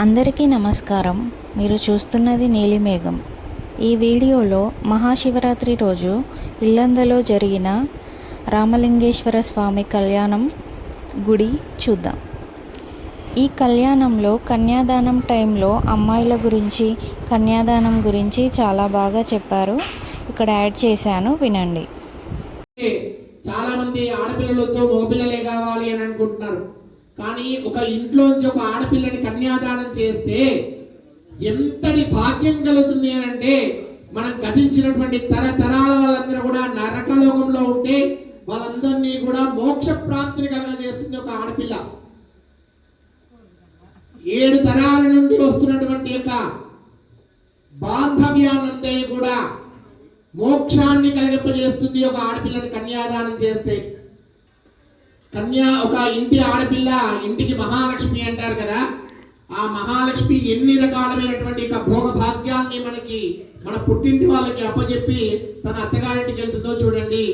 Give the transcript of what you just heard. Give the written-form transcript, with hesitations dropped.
అందరికీ నమస్కారం. మీరు చూస్తున్నది నీలిమేఘం. ఈ వీడియోలో మహాశివరాత్రి రోజు ఇల్లందలో జరిగిన రామలింగేశ్వర స్వామి కళ్యాణం గుడి చూద్దాం. ఈ కళ్యాణంలో కన్యాదానం టైంలో అమ్మాయిల గురించి, కన్యాదానం గురించి చాలా బాగా చెప్పారు. ఇక్కడ యాడ్ చేశాను, వినండి. చాలా మంది ఆడపిల్లలతో మగపిల్లలే కావాలి అని అనుకుంటున్నారు. కానీ ఒక ఇంట్లోంచి ఒక ఆడపిల్లని కన్యాదానం చేస్తే ఎంతటి భాగ్యం కలుగుతుంది అని అంటే, మనం గతించినటువంటి తరతరాల వాళ్ళందరూ కూడా నరకలోకంలో ఉంటే వాళ్ళందరినీ కూడా మోక్ష ప్రాప్తిని కలగజేస్తుంది ఒక ఆడపిల్ల. 7 తరాల నుండి వస్తున్నటువంటి యొక్క బాంధవ్యాన్నంతా కూడా మోక్షాన్ని కలిగింపజేస్తుంది ఒక ఆడపిల్లని కన్యాదానం చేస్తే. ఒక ఇంటి ఆడపిల్ల ఇంటికి మహాలక్ష్మి అంటారు కదా, ఆ మహాలక్ష్మి ఎన్ని రకాలైనటువంటి భోగ భాగ్యాన్ని మన పుట్టింటి వాళ్ళకి అప్పచెప్పి తన అత్తగారింటికి వెళ్తుందో చూడండి.